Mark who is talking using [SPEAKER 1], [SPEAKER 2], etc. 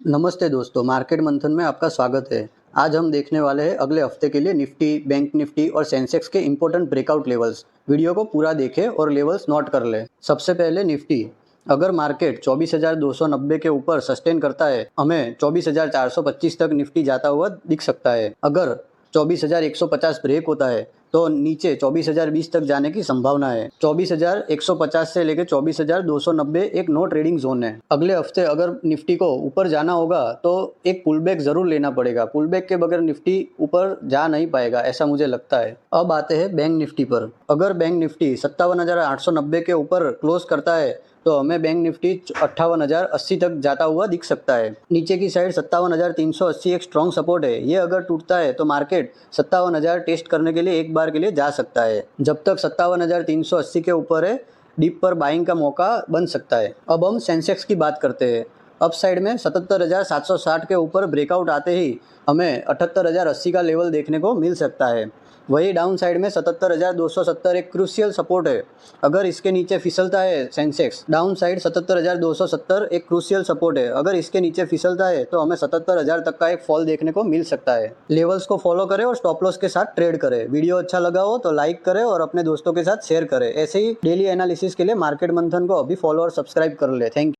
[SPEAKER 1] नमस्ते दोस्तों, मार्केट मंथन में आपका स्वागत है। आज हम देखने वाले हैं अगले हफ्ते के लिए निफ्टी, बैंक निफ्टी और सेंसेक्स के इंपॉर्टेंट ब्रेकआउट लेवल्स। वीडियो को पूरा देखें और लेवल्स नोट कर लें। सबसे पहले निफ्टी, अगर मार्केट 24,290 के ऊपर सस्टेन करता है, हमें 24,425 तक निफ्टी जाता हुआ दिख सकता है। अगर 24,150 ब्रेक होता है तो नीचे 24,020 तक जाने की संभावना है। 24,150 से लेकर 24,290 एक नो ट्रेडिंग जोन है। अगले हफ्ते अगर निफ्टी को ऊपर जाना होगा तो एक पुल बैक जरूर लेना पड़ेगा। पुल बैक के बगैर निफ्टी ऊपर जा नहीं पाएगा, ऐसा मुझे लगता है। अब आते हैं बैंक निफ्टी पर। अगर बैंक निफ्टी 57,890 के ऊपर क्लोज करता है तो हमें बैंक निफ्टी 58,080 तक जाता हुआ दिख सकता है। नीचे की साइड 57,380 एक स्ट्रॉन्ग सपोर्ट है। ये अगर टूटता है तो मार्केट 57,000 टेस्ट करने के लिए एक बार के लिए जा सकता है। जब तक 57,380 के ऊपर है, डीप पर बाइंग का मौका बन सकता है। अब हम सेंसेक्स की बात करते हैं। अप साइड में 77,760 के ऊपर ब्रेकआउट आते ही हमें 78,080 का लेवल देखने को मिल सकता है। वही डाउन साइड में 77,270 एक क्रूशियल सपोर्ट है। अगर इसके नीचे फिसलता है सेंसेक्स, डाउन साइड 77,270 एक क्रूशियल सपोर्ट है। अगर इसके नीचे फिसलता है तो हमें 77,000 तक का एक फॉल देखने को मिल सकता है। लेवल्स को फॉलो करें और स्टॉप लॉस के साथ ट्रेड करें। वीडियो अच्छा लगा हो तो लाइक करें और अपने दोस्तों के साथ शेयर करें। ऐसे ही डेली एनालिसिस के लिए मार्केट मंथन को अभी फॉलो और सब्सक्राइब कर ले। Thank you.